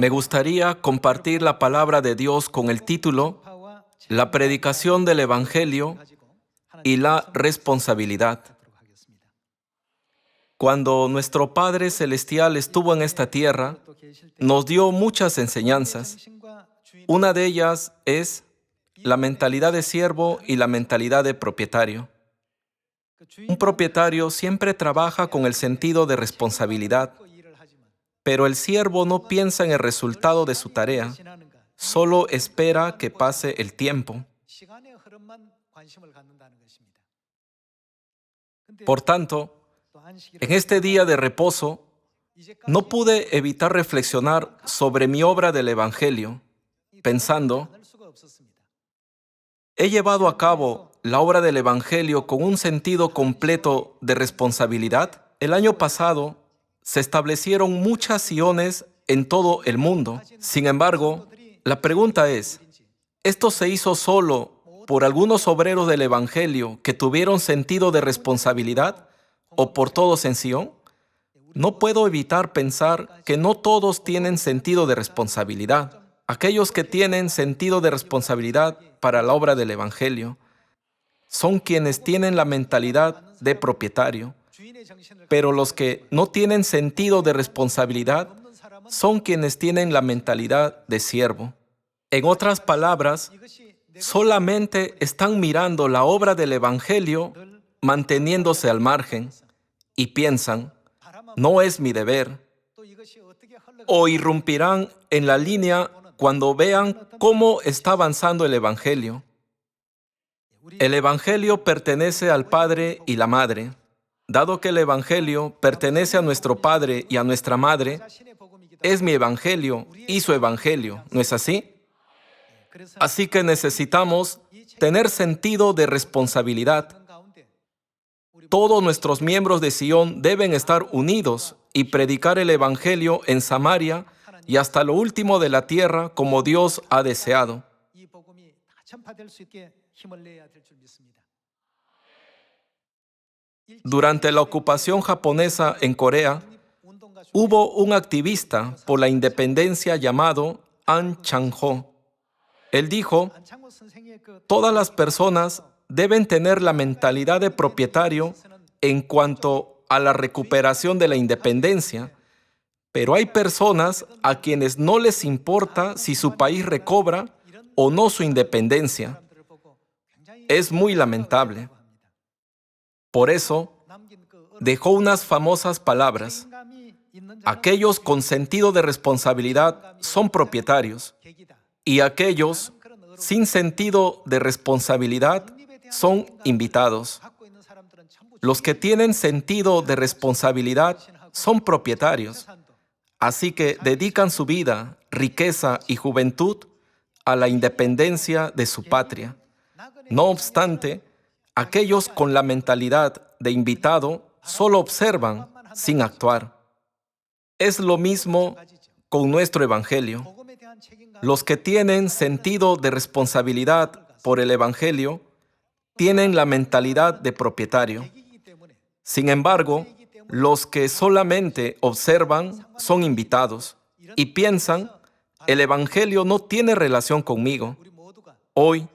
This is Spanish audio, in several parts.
Me gustaría compartir la palabra de Dios con el título La predicación del Evangelio y la responsabilidad. Cuando nuestro Padre Celestial estuvo en esta tierra, nos dio muchas enseñanzas. Una de ellas es la mentalidad de siervo y la mentalidad de propietario. Un propietario siempre trabaja con el sentido de responsabilidad, pero el siervo no piensa en el resultado de su tarea, solo espera que pase el tiempo. Por tanto, en este día de reposo, no pude evitar reflexionar sobre mi obra del Evangelio, pensando, ¿he llevado a cabo la obra del Evangelio con un sentido completo de responsabilidad? El año pasado se establecieron muchas siones en todo el mundo. Sin embargo, la pregunta es, ¿esto se hizo solo por algunos obreros del Evangelio que tuvieron sentido de responsabilidad o por todos en Sion? No puedo evitar pensar que no todos tienen sentido de responsabilidad. Aquellos que tienen sentido de responsabilidad para la obra del Evangelio son quienes tienen la mentalidad de propietario, pero los que no tienen sentido de responsabilidad son quienes tienen la mentalidad de siervo. En otras palabras, solamente están mirando la obra del Evangelio manteniéndose al margen y piensan, no es mi deber, o irrumpirán en la línea cuando vean cómo está avanzando el Evangelio. El Evangelio pertenece al Padre y la Madre. Dado que el Evangelio pertenece a nuestro Padre y a nuestra Madre, es mi Evangelio y su Evangelio, ¿no es así? Así que necesitamos tener sentido de responsabilidad. Todos nuestros miembros de Sion deben estar unidos y predicar el Evangelio en Samaria y hasta lo último de la tierra como Dios ha deseado. Durante la ocupación japonesa en Corea, hubo un activista por la independencia llamado An Chang-ho. Él dijo, todas las personas deben tener la mentalidad de propietario en cuanto a la recuperación de la independencia, pero hay personas a quienes no les importa si su país recobra o no su independencia. Es muy lamentable. Por eso, dejó unas famosas palabras. Aquellos con sentido de responsabilidad son propietarios, y aquellos sin sentido de responsabilidad son invitados. Los que tienen sentido de responsabilidad son propietarios, así que dedican su vida, riqueza y juventud a la independencia de su patria. No obstante, aquellos con la mentalidad de invitado solo observan sin actuar. Es lo mismo con nuestro Evangelio. Los que tienen sentido de responsabilidad por el Evangelio tienen la mentalidad de propietario. Sin embargo, los que solamente observan son invitados y piensan, el Evangelio no tiene relación conmigo. Hoy,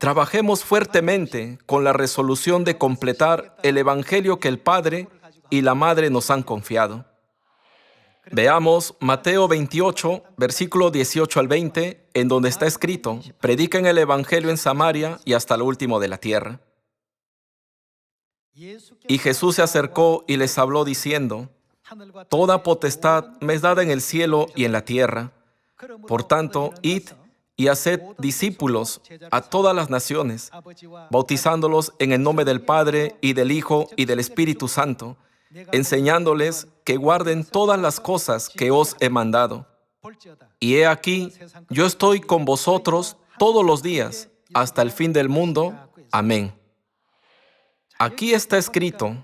trabajemos fuertemente con la resolución de completar el Evangelio que el Padre y la Madre nos han confiado. Veamos Mateo 28, versículo 18 al 20, en donde está escrito, prediquen el Evangelio en Samaria y hasta lo último de la tierra. Y Jesús se acercó y les habló diciendo, toda potestad me es dada en el cielo y en la tierra. Por tanto, id y haced discípulos a todas las naciones, bautizándolos en el nombre del Padre y del Hijo y del Espíritu Santo, enseñándoles que guarden todas las cosas que os he mandado. Y he aquí, yo estoy con vosotros todos los días, hasta el fin del mundo. Amén. Aquí está escrito,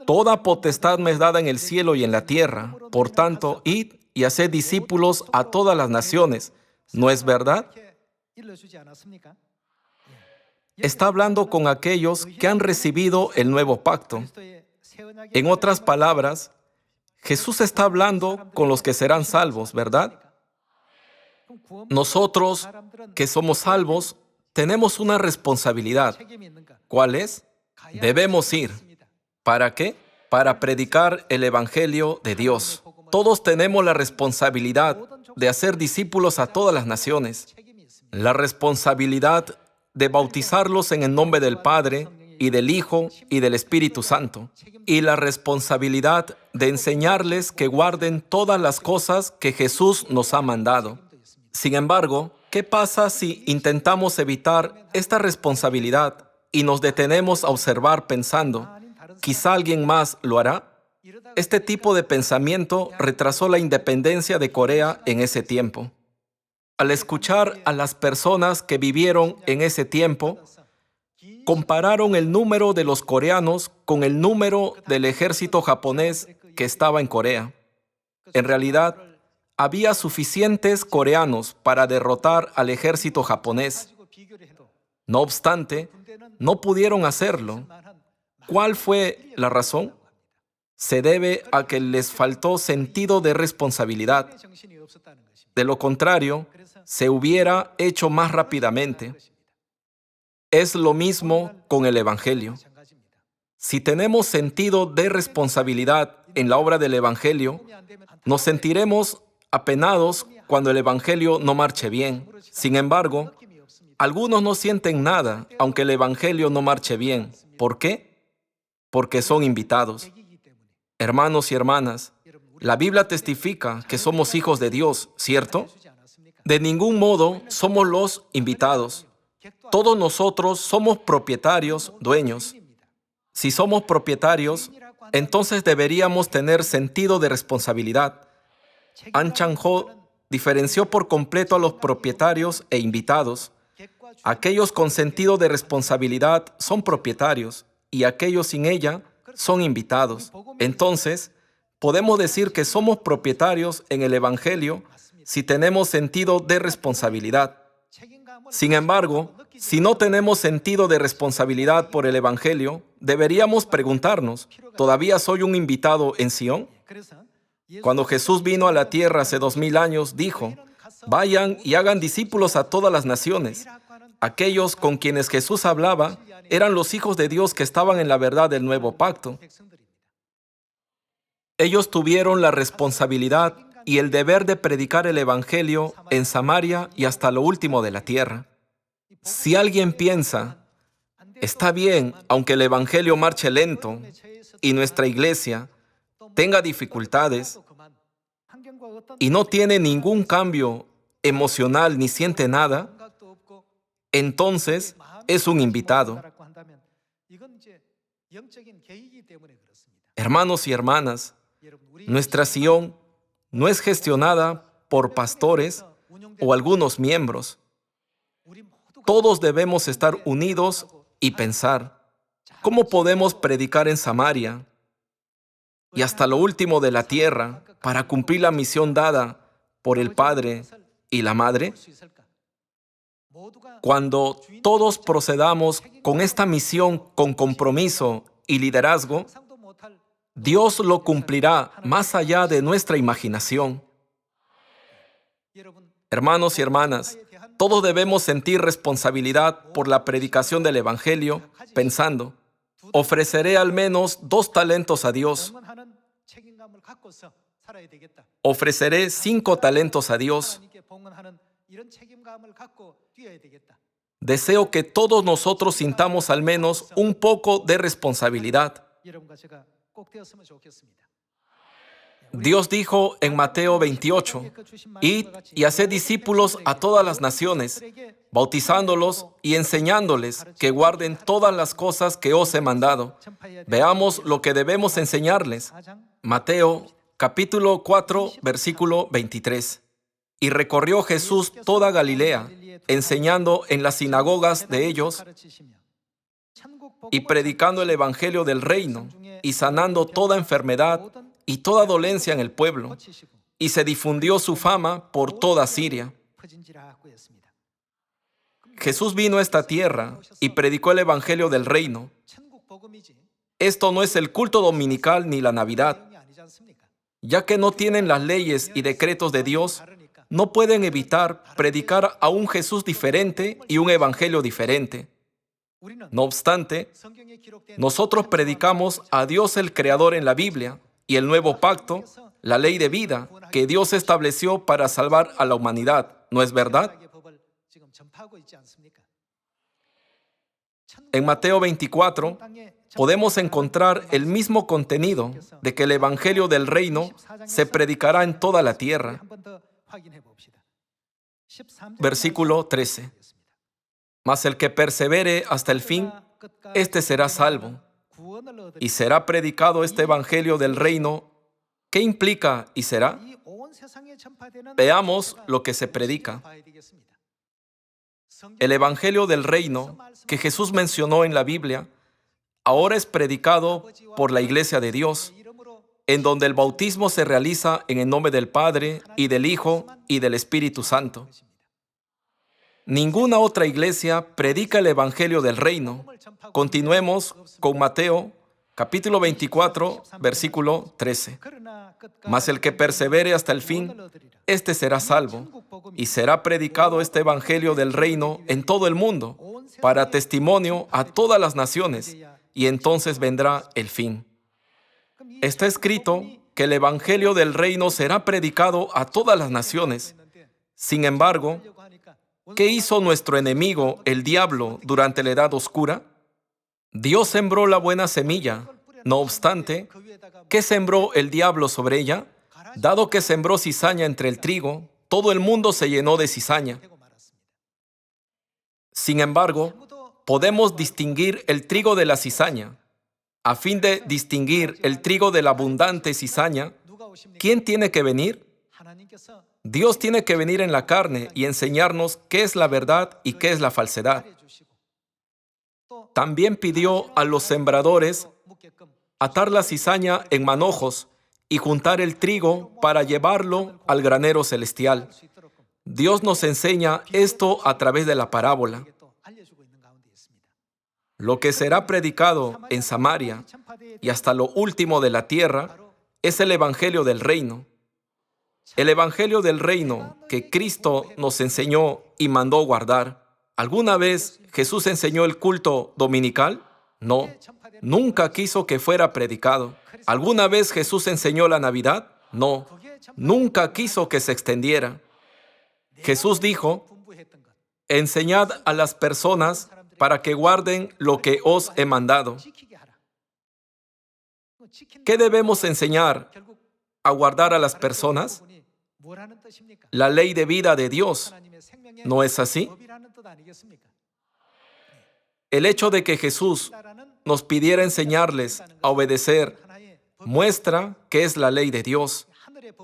toda potestad me es dada en el cielo y en la tierra. Por tanto, id y haced discípulos a todas las naciones. ¿No es verdad? Está hablando con aquellos que han recibido el nuevo pacto. En otras palabras, Jesús está hablando con los que serán salvos, ¿verdad? Nosotros, que somos salvos, tenemos una responsabilidad. ¿Cuál es? Debemos ir. ¿Para qué? Para predicar el Evangelio de Dios. Todos tenemos la responsabilidad de hacer discípulos a todas las naciones. La responsabilidad de bautizarlos en el nombre del Padre, y del Hijo, y del Espíritu Santo. Y la responsabilidad de enseñarles que guarden todas las cosas que Jesús nos ha mandado. Sin embargo, ¿qué pasa si intentamos evitar esta responsabilidad y nos detenemos a observar pensando, quizá alguien más lo hará? Este tipo de pensamiento retrasó la independencia de Corea en ese tiempo. Al escuchar a las personas que vivieron en ese tiempo, compararon el número de los coreanos con el número del ejército japonés que estaba en Corea. En realidad, había suficientes coreanos para derrotar al ejército japonés. No obstante, no pudieron hacerlo. ¿Cuál fue la razón? Se debe a que les faltó sentido de responsabilidad. De lo contrario, se hubiera hecho más rápidamente. Es lo mismo con el Evangelio. Si tenemos sentido de responsabilidad en la obra del Evangelio, nos sentiremos apenados cuando el Evangelio no marche bien. Sin embargo, algunos no sienten nada, aunque el Evangelio no marche bien. ¿Por qué? Porque son invitados. Hermanos y hermanas, la Biblia testifica que somos hijos de Dios, ¿cierto? De ningún modo somos los invitados. Todos nosotros somos propietarios, dueños. Si somos propietarios, entonces deberíamos tener sentido de responsabilidad. An Chang-ho diferenció por completo a los propietarios e invitados. Aquellos con sentido de responsabilidad son propietarios y aquellos sin ella son invitados. Entonces, podemos decir que somos propietarios en el Evangelio si tenemos sentido de responsabilidad. Sin embargo, si no tenemos sentido de responsabilidad por el Evangelio, deberíamos preguntarnos, ¿todavía soy un invitado en Sion? Cuando Jesús vino a la tierra hace 2000 años, dijo, vayan y hagan discípulos a todas las naciones. Aquellos con quienes Jesús hablaba eran los hijos de Dios que estaban en la verdad del nuevo pacto. Ellos tuvieron la responsabilidad y el deber de predicar el Evangelio en Samaria y hasta lo último de la tierra. Si alguien piensa, está bien, aunque el Evangelio marche lento y nuestra iglesia tenga dificultades y no tiene ningún cambio emocional ni siente nada, entonces es un invitado. Hermanos y hermanas, nuestra Sion no es gestionada por pastores o algunos miembros. Todos debemos estar unidos y pensar, ¿cómo podemos predicar en Samaria y hasta lo último de la tierra para cumplir la misión dada por el Padre y la Madre? Cuando todos procedamos con esta misión con compromiso y liderazgo, Dios lo cumplirá más allá de nuestra imaginación. Hermanos y hermanas, todos debemos sentir responsabilidad por la predicación del Evangelio, pensando, ofreceré al menos 2 talentos a Dios. Ofreceré 5 talentos a Dios. Deseo que todos nosotros sintamos al menos un poco de responsabilidad. Dios dijo en Mateo 28, id y haced discípulos a todas las naciones, bautizándolos y enseñándoles que guarden todas las cosas que os he mandado. Veamos lo que debemos enseñarles. Mateo capítulo 4, versículo 23. Y recorrió Jesús toda Galilea, enseñando en las sinagogas de ellos y predicando el evangelio del reino y sanando toda enfermedad y toda dolencia en el pueblo, y se difundió su fama por toda Siria. Jesús vino a esta tierra y predicó el evangelio del reino. Esto no es el culto dominical ni la Navidad, ya que no tienen las leyes y decretos de Dios. no pueden evitar predicar a un Jesús diferente y un evangelio diferente. No obstante, nosotros predicamos a Dios el Creador en la Biblia y el nuevo pacto, la ley de vida que Dios estableció para salvar a la humanidad. ¿No es verdad? En Mateo 24 podemos encontrar el mismo contenido de que el evangelio del reino se predicará en toda la tierra. Versículo 13. Mas el que persevere hasta el fin, éste será salvo. Y será predicado este evangelio del reino. ¿Qué implica y será? Veamos lo que se predica. El evangelio del reino que Jesús mencionó en la Biblia ahora es predicado por la Iglesia de Dios, en donde el bautismo se realiza en el nombre del Padre y del Hijo y del Espíritu Santo. Ninguna otra iglesia predica el evangelio del reino. Continuemos con Mateo, capítulo 24, versículo 13. Mas el que persevere hasta el fin, éste será salvo, y será predicado este evangelio del reino en todo el mundo, para testimonio a todas las naciones, y entonces vendrá el fin. Está escrito que el evangelio del reino será predicado a todas las naciones. Sin embargo, ¿qué hizo nuestro enemigo, el diablo, durante la edad oscura? Dios sembró la buena semilla. No obstante, ¿qué sembró el diablo sobre ella? Dado que sembró cizaña entre el trigo, todo el mundo se llenó de cizaña. Sin embargo, podemos distinguir el trigo de la cizaña. A fin de distinguir el trigo de la abundante cizaña, ¿quién tiene que venir? Dios tiene que venir en la carne y enseñarnos qué es la verdad y qué es la falsedad. También pidió a los sembradores atar la cizaña en manojos y juntar el trigo para llevarlo al granero celestial. Dios nos enseña esto a través de la parábola. Lo que será predicado en Samaria y hasta lo último de la tierra es el evangelio del reino. El evangelio del reino que Cristo nos enseñó y mandó guardar. ¿Alguna vez Jesús enseñó el culto dominical? No, nunca quiso que fuera predicado. ¿Alguna vez Jesús enseñó la Navidad? No, nunca quiso que se extendiera. Jesús dijo: enseñad a las personas para que guarden lo que os he mandado. ¿Qué debemos enseñar a guardar a las personas? La ley de vida de Dios. ¿No es así? El hecho de que Jesús nos pidiera enseñarles a obedecer muestra que es la ley de Dios.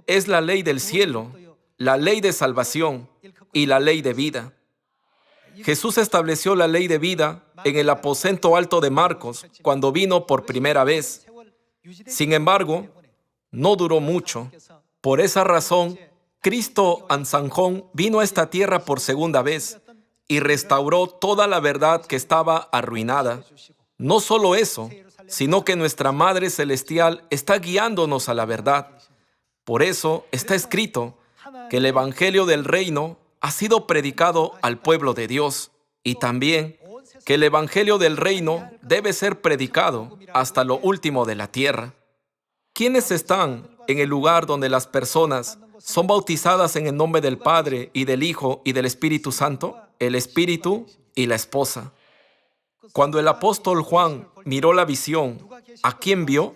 Es la ley del cielo, la ley de salvación y la ley de vida. Jesús estableció la ley de vida en el aposento alto de Marcos cuando vino por primera vez. Sin embargo, no duró mucho. Por esa razón, Cristo Ansanjón vino a esta tierra por segunda vez y restauró toda la verdad que estaba arruinada. No solo eso, sino que nuestra Madre Celestial está guiándonos a la verdad. Por eso está escrito que el Evangelio del Reino ha sido predicado al pueblo de Dios, y también que el Evangelio del Reino debe ser predicado hasta lo último de la tierra. ¿Quiénes están en el lugar donde las personas son bautizadas en el nombre del Padre y del Hijo y del Espíritu Santo? El Espíritu y la esposa. Cuando el apóstol Juan miró la visión, ¿a quién vio?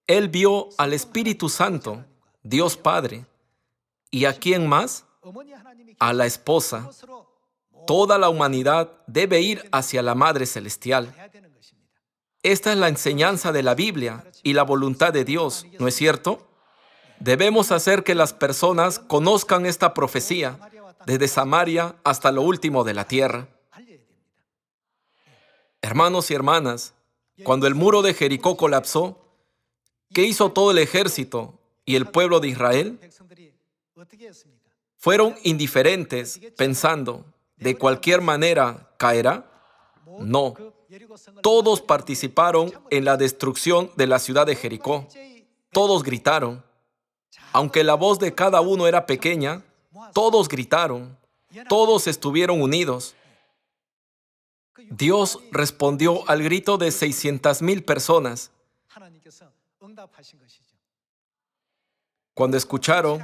Él vio al Espíritu Santo, Dios Padre. ¿Y a quién más? A la esposa. Toda la humanidad debe ir hacia la Madre Celestial. Esta es la enseñanza de la Biblia y la voluntad de Dios, ¿no es cierto? Debemos hacer que las personas conozcan esta profecía, desde Samaria hasta lo último de la tierra. Hermanos y hermanas, cuando el muro de Jericó colapsó, ¿qué hizo todo el ejército y el pueblo de Israel? ¿Fueron indiferentes pensando, de cualquier manera caerá? No. Todos participaron en la destrucción de la ciudad de Jericó. Todos gritaron. Aunque la voz de cada uno era pequeña, Todos gritaron, todos estuvieron unidos. Dios respondió al grito de 600,000 personas. Cuando escucharon,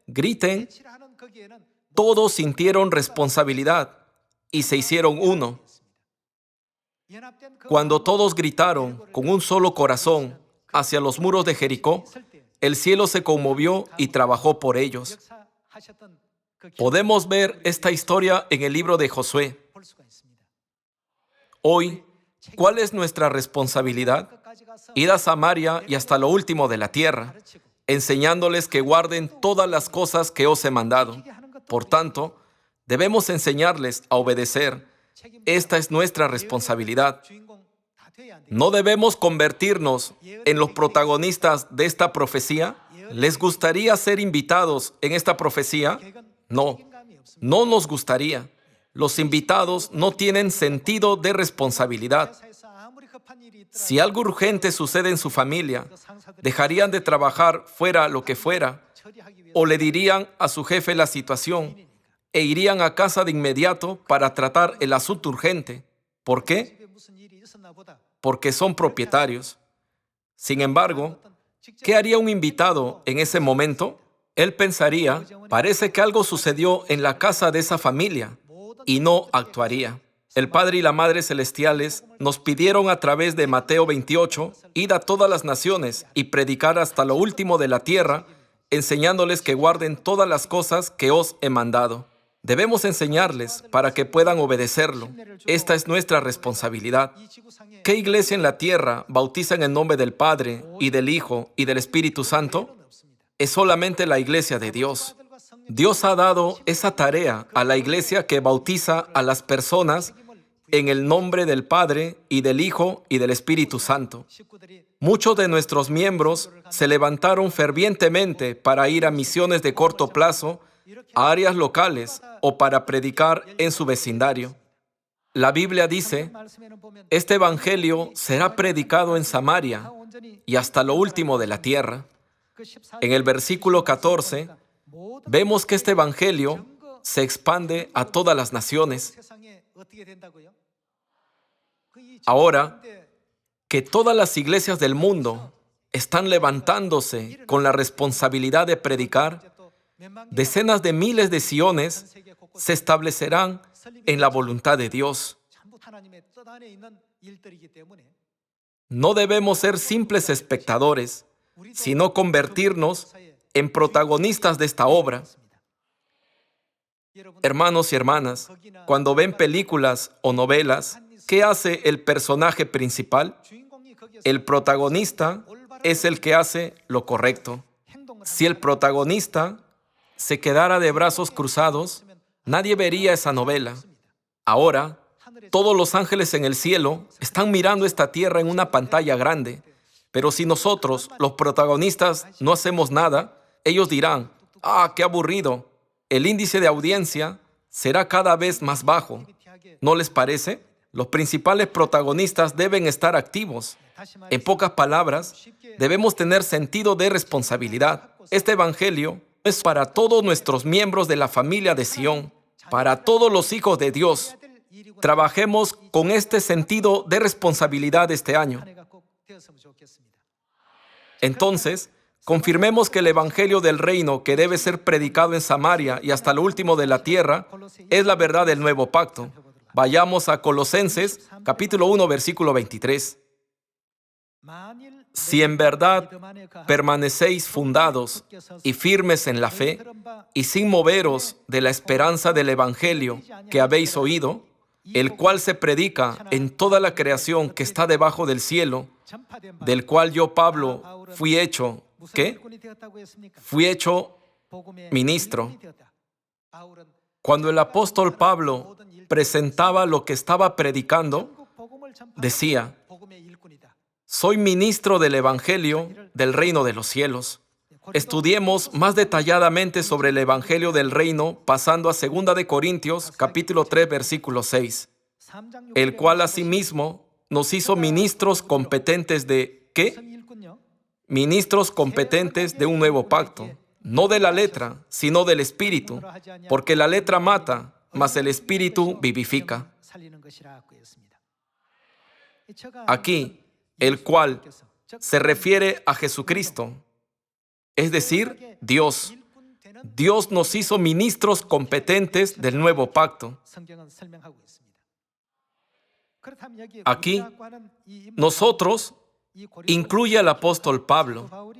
griten, todos sintieron responsabilidad y se hicieron uno. Cuando todos gritaron con un solo corazón hacia los muros de Jericó, el cielo se conmovió y trabajó por ellos. Podemos ver esta historia en el libro de Josué. Hoy, ¿cuál es nuestra responsabilidad? Ir a Samaria y hasta lo último de la tierra, enseñándoles que guarden todas las cosas que os he mandado. Por tanto, debemos enseñarles a obedecer. Esta es nuestra responsabilidad. ¿No debemos convertirnos en los protagonistas de esta profecía? ¿Les gustaría ser invitados en esta profecía? No, no nos gustaría. Los invitados no tienen sentido de responsabilidad. Si algo urgente sucede en su familia, dejarían de trabajar fuera lo que fuera, o le dirían a su jefe la situación, e irían a casa de inmediato para tratar el asunto urgente. ¿Por qué? Porque son propietarios. Sin embargo, ¿qué haría un invitado en ese momento? Él pensaría, parece que algo sucedió en la casa de esa familia, y no actuaría. El Padre y la Madre Celestiales nos pidieron a través de Mateo 28, id a todas las naciones y predicar hasta lo último de la tierra, enseñándoles que guarden todas las cosas que os he mandado. Debemos enseñarles para que puedan obedecerlo. Esta es nuestra responsabilidad. ¿Qué iglesia en la tierra bautiza en el nombre del Padre y del Hijo y del Espíritu Santo? Es solamente la iglesia de Dios. Dios ha dado esa tarea a la iglesia que bautiza a las personas en el nombre del Padre y del Hijo y del Espíritu Santo. Muchos de nuestros miembros se levantaron fervientemente para ir a misiones de corto plazo, a áreas locales o para predicar en su vecindario. La Biblia dice, este evangelio será predicado en Samaria y hasta lo último de la tierra. En el versículo 14, vemos que este evangelio se expande a todas las naciones. Ahora, que todas las iglesias del mundo están levantándose con la responsabilidad de predicar, decenas de miles de Siones se establecerán en la voluntad de Dios. No debemos ser simples espectadores, sino convertirnos en protagonistas de esta obra. Hermanos y hermanas, cuando ven películas o novelas, ¿qué hace el personaje principal? El protagonista es el que hace lo correcto. Si el protagonista se quedara de brazos cruzados, nadie vería esa novela. Ahora, todos los ángeles en el cielo están mirando esta tierra en una pantalla grande. Pero si nosotros, los protagonistas, no hacemos nada, ellos dirán, ¡ah, qué aburrido! El índice de audiencia será cada vez más bajo. ¿No les parece? Los principales protagonistas deben estar activos. En pocas palabras, debemos tener sentido de responsabilidad. Este evangelio es para todos nuestros miembros de la familia de Sion, para todos los hijos de Dios. Trabajemos con este sentido de responsabilidad este año. Entonces, confirmemos que el evangelio del reino que debe ser predicado en Samaria y hasta lo último de la tierra es la verdad del nuevo pacto. Vayamos a Colosenses, capítulo 1, versículo 23. Si en verdad permanecéis fundados y firmes en la fe, y sin moveros de la esperanza del evangelio que habéis oído, el cual se predica en toda la creación que está debajo del cielo, del cual yo, Pablo, fui hecho, ¿qué? Fui hecho ministro. Cuando el apóstol Pablo presentaba lo que estaba predicando, decía, soy ministro del evangelio del reino de los cielos. Estudiemos más detalladamente sobre el evangelio del reino pasando a 2 de Corintios, capítulo 3, versículo 6, el cual asimismo nos hizo ministros competentes de, ¿qué? Ministros competentes de un nuevo pacto, no de la letra, sino del Espíritu, porque la letra mata, mas el Espíritu vivifica. Aquí, el cual se refiere a Jesucristo, es decir, Dios. Dios nos hizo ministros competentes del nuevo pacto. Aquí, nosotros incluye al apóstol Pablo,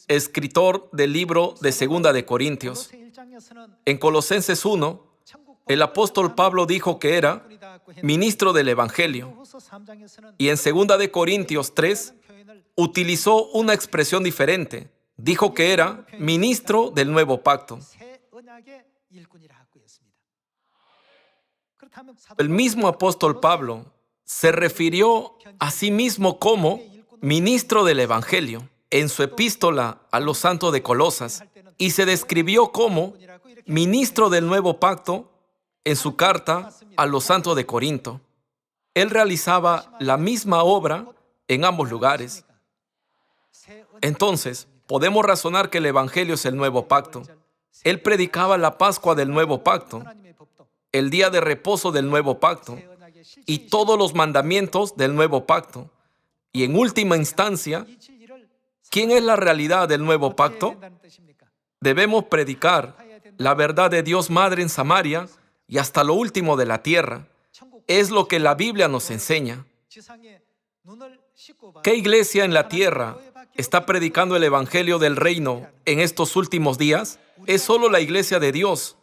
escritor del libro de Segunda de Corintios. En Colosenses 1, el apóstol Pablo dijo que era ministro del Evangelio. Y en Segunda de Corintios 3, utilizó una expresión diferente. Dijo que era ministro del nuevo pacto. El mismo apóstol Pablo se refirió a sí mismo como ministro del Evangelio en su epístola a los santos de Colosas y se describió como ministro del nuevo pacto en su carta a los santos de Corinto. Él realizaba la misma obra en ambos lugares. Entonces, podemos razonar que el Evangelio es el nuevo pacto. Él predicaba la Pascua del nuevo pacto, el día de reposo del nuevo pacto y todos los mandamientos del nuevo pacto. Y en última instancia, ¿quién es la realidad del nuevo pacto? Debemos predicar la verdad de Dios Madre en Samaria y hasta lo último de la tierra. Es lo que la Biblia nos enseña. ¿Qué iglesia en la tierra está predicando el Evangelio del reino en estos últimos días? Es solo la iglesia de Dios,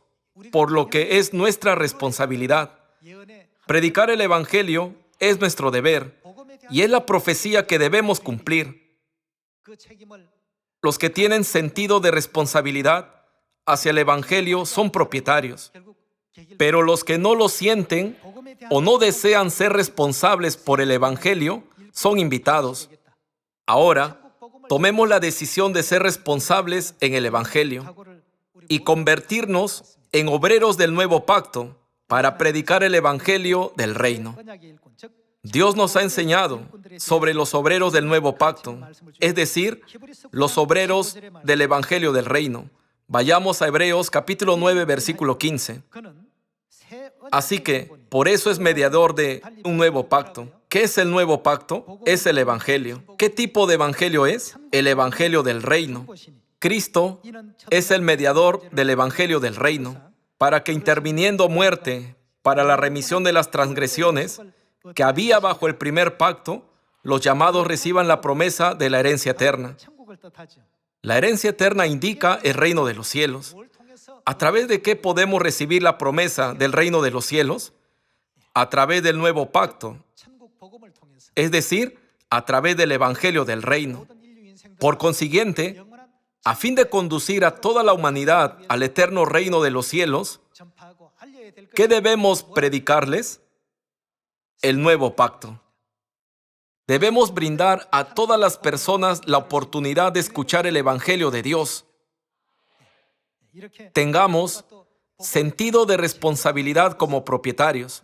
por lo que es nuestra responsabilidad. Predicar el Evangelio es nuestro deber y es la profecía que debemos cumplir. Los que tienen sentido de responsabilidad hacia el Evangelio son propietarios, pero los que no lo sienten o no desean ser responsables por el Evangelio son invitados. Ahora, tomemos la decisión de ser responsables en el Evangelio y convertirnos en obreros del nuevo pacto para predicar el Evangelio del reino. Dios nos ha enseñado sobre los obreros del nuevo pacto, es decir, los obreros del Evangelio del reino. Vayamos a Hebreos capítulo 9, versículo 15. Así que, por eso es mediador de un nuevo pacto. ¿Qué es el nuevo pacto? Es el Evangelio. ¿Qué tipo de Evangelio es? El Evangelio del reino. Cristo es el mediador del Evangelio del reino, para que interviniendo muerte para la remisión de las transgresiones que había bajo el primer pacto, los llamados reciban la promesa de la herencia eterna. La herencia eterna indica el reino de los cielos. ¿A través de qué podemos recibir la promesa del reino de los cielos? A través del nuevo pacto, es decir, a través del Evangelio del reino. Por consiguiente, a fin de conducir a toda la humanidad al eterno reino de los cielos, ¿qué debemos predicarles? El nuevo pacto. Debemos brindar a todas las personas la oportunidad de escuchar el Evangelio de Dios. Tengamos sentido de responsabilidad como propietarios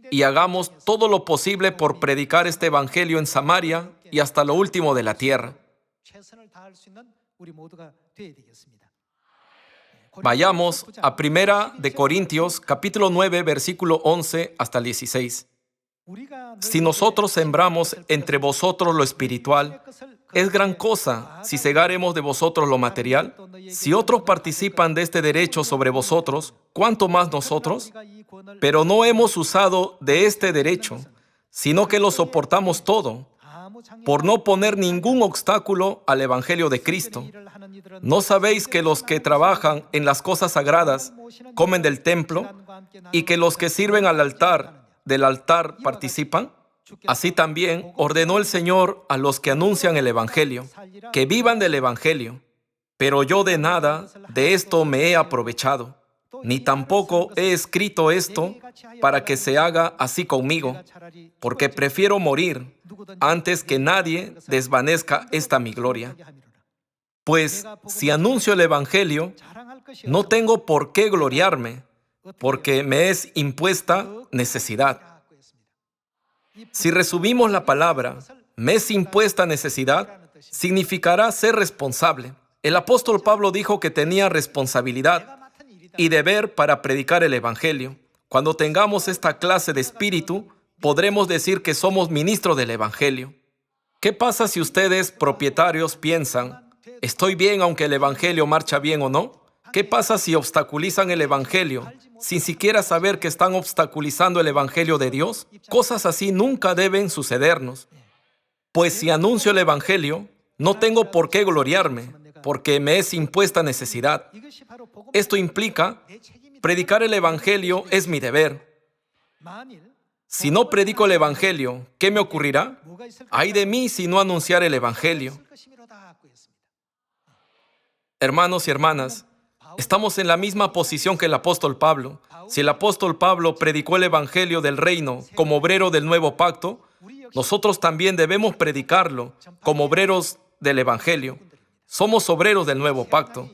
y hagamos todo lo posible por predicar este Evangelio en Samaria y hasta lo último de la tierra. Vayamos a 1 de Corintios, capítulo 9, versículo 11 hasta el 16. Si nosotros sembramos entre vosotros lo espiritual, es gran cosa si segaremos de vosotros lo material. Si otros participan de este derecho sobre vosotros, ¿cuánto más nosotros? Pero no hemos usado de este derecho, sino que lo soportamos todo, por no poner ningún obstáculo al Evangelio de Cristo. ¿No sabéis que los que trabajan en las cosas sagradas comen del templo y que los que sirven al altar del altar participan? Así también ordenó el Señor a los que anuncian el Evangelio, que vivan del Evangelio. Pero yo de nada de esto me he aprovechado, ni tampoco he escrito esto para que se haga así conmigo, porque prefiero morir antes que nadie desvanezca esta mi gloria. Pues si anuncio el Evangelio, no tengo por qué gloriarme, porque me es impuesta necesidad. Si resumimos la palabra, me es impuesta necesidad, significará ser responsable. El apóstol Pablo dijo que tenía responsabilidad y deber para predicar el Evangelio. Cuando tengamos esta clase de espíritu, podremos decir que somos ministros del Evangelio. ¿Qué pasa si ustedes, propietarios, piensan, ¿estoy bien aunque el Evangelio marcha bien o no? ¿Qué pasa si obstaculizan el Evangelio sin siquiera saber que están obstaculizando el Evangelio de Dios? Cosas así nunca deben sucedernos. Pues si anuncio el Evangelio, no tengo por qué gloriarme, porque me es impuesta necesidad. Esto implica, predicar el Evangelio es mi deber. Si no predico el Evangelio, ¿qué me ocurrirá? Ay de mí si no anunciar el Evangelio. Hermanos y hermanas, estamos en la misma posición que el apóstol Pablo. Si el apóstol Pablo predicó el Evangelio del reino como obrero del nuevo pacto, nosotros también debemos predicarlo como obreros del Evangelio. Somos obreros del nuevo pacto.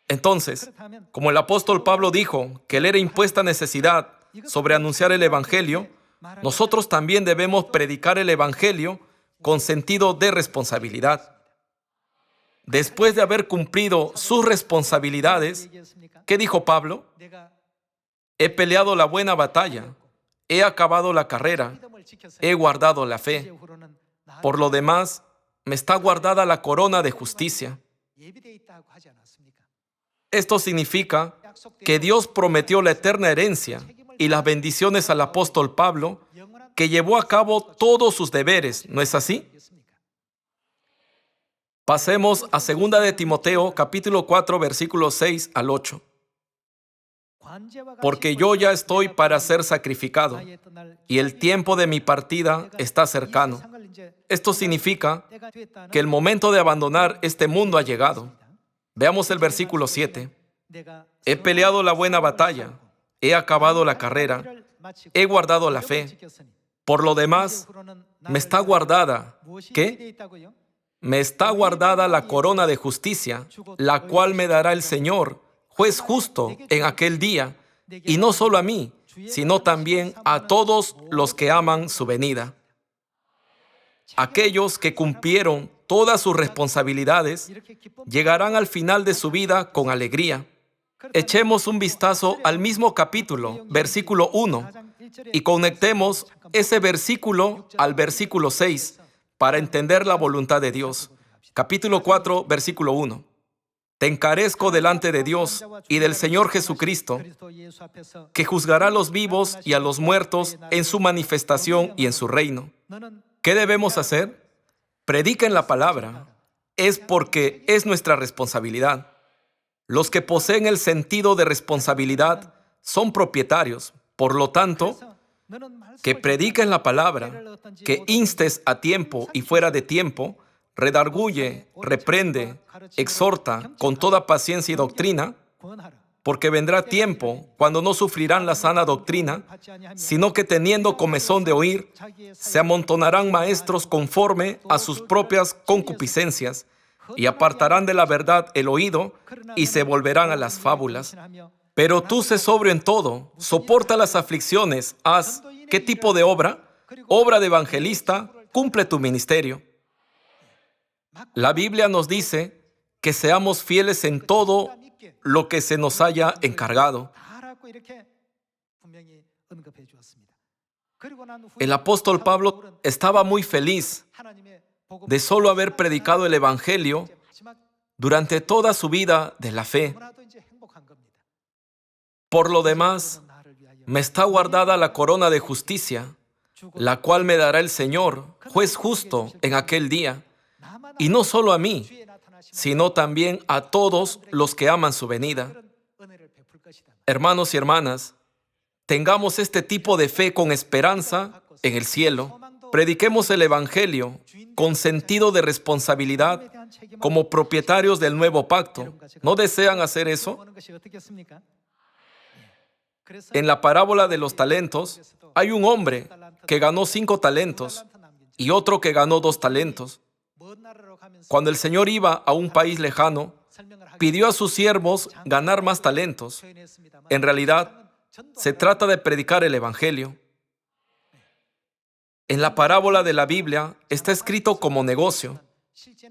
Entonces, como el apóstol Pablo dijo que le era impuesta necesidad sobre anunciar el Evangelio, nosotros también debemos predicar el Evangelio con sentido de responsabilidad. Después de haber cumplido sus responsabilidades, ¿qué dijo Pablo? He peleado la buena batalla, he acabado la carrera, he guardado la fe. Por lo demás, me está guardada la corona de justicia. Esto significa que Dios prometió la eterna herencia y las bendiciones al apóstol Pablo, que llevó a cabo todos sus deberes, ¿no es así? Pasemos a 2 de Timoteo, capítulo 4, versículos 6 al 8. Porque yo ya estoy para ser sacrificado, y el tiempo de mi partida está cercano. Esto significa que el momento de abandonar este mundo ha llegado. Veamos el versículo 7. He peleado la buena batalla, he acabado la carrera, he guardado la fe. Por lo demás, me está guardada, ¿qué? Me está guardada la corona de justicia, la cual me dará el Señor, juez justo, en aquel día, y no solo a mí, sino también a todos los que aman su venida. Aquellos que cumplieron todas sus responsabilidades llegarán al final de su vida con alegría. Echemos un vistazo al mismo capítulo, versículo 1, y conectemos ese versículo al versículo 6 para entender la voluntad de Dios. Capítulo 4, versículo 1. Te encarezco delante de Dios y del Señor Jesucristo, que juzgará a los vivos y a los muertos en su manifestación y en su reino. ¿Qué debemos hacer? Prediquen la palabra. Es porque es nuestra responsabilidad. Los que poseen el sentido de responsabilidad son propietarios. Por lo tanto, que prediquen la palabra, que instes a tiempo y fuera de tiempo, redarguye, reprende, exhorta con toda paciencia y doctrina, porque vendrá tiempo cuando no sufrirán la sana doctrina, sino que teniendo comezón de oír, se amontonarán maestros conforme a sus propias concupiscencias, y apartarán de la verdad el oído, y se volverán a las fábulas. Pero tú sé sobrio en todo, soporta las aflicciones, haz, ¿qué tipo de obra? Obra de evangelista, cumple tu ministerio. La Biblia nos dice que seamos fieles en todo lo que se nos haya encargado. El apóstol Pablo estaba muy feliz de solo haber predicado el Evangelio durante toda su vida de la fe. Por lo demás, me está guardada la corona de justicia, la cual me dará el Señor, juez justo, en aquel día, y no solo a mí, sino también a todos los que aman su venida. Hermanos y hermanas, tengamos este tipo de fe con esperanza en el cielo. Prediquemos el Evangelio con sentido de responsabilidad como propietarios del nuevo pacto. ¿No desean hacer eso? En la parábola de los talentos, hay un hombre que ganó 5 talentos y otro que ganó 2 talentos. Cuando el Señor iba a un país lejano, pidió a sus siervos ganar más talentos. En realidad, se trata de predicar el Evangelio. En la parábola de la Biblia está escrito como negocio.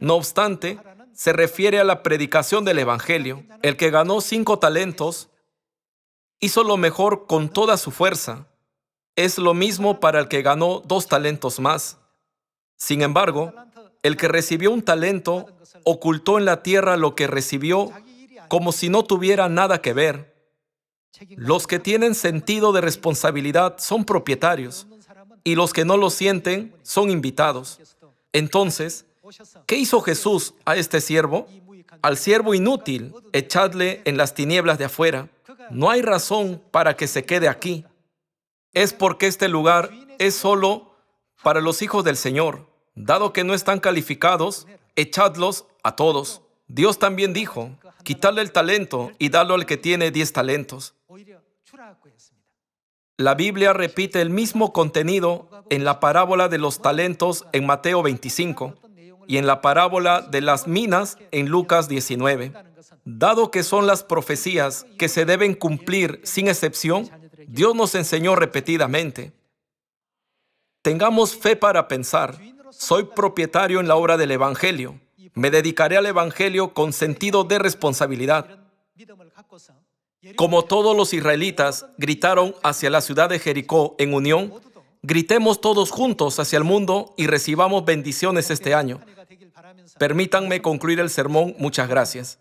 No obstante, se refiere a la predicación del Evangelio. El que ganó 5 talentos hizo lo mejor con toda su fuerza. Es lo mismo para el que ganó 2 talentos más. Sin embargo, el que recibió un talento ocultó en la tierra lo que recibió como si no tuviera nada que ver. Los que tienen sentido de responsabilidad son propietarios y los que no lo sienten son invitados. Entonces, ¿qué hizo Jesús a este siervo? Al siervo inútil, echadle en las tinieblas de afuera. No hay razón para que se quede aquí. Es porque este lugar es solo para los hijos del Señor. Dado que no están calificados, echadlos a todos. Dios también dijo, quitadle el talento y dadlo al que tiene 10 talentos. La Biblia repite el mismo contenido en la parábola de los talentos en Mateo 25 y en la parábola de las minas en Lucas 19. Dado que son las profecías que se deben cumplir sin excepción, Dios nos enseñó repetidamente. Tengamos fe para pensar. Soy propietario en la obra del Evangelio. Me dedicaré al Evangelio con sentido de responsabilidad. Como todos los israelitas gritaron hacia la ciudad de Jericó en unión, gritemos todos juntos hacia el mundo y recibamos bendiciones este año. Permítanme concluir el sermón. Muchas gracias.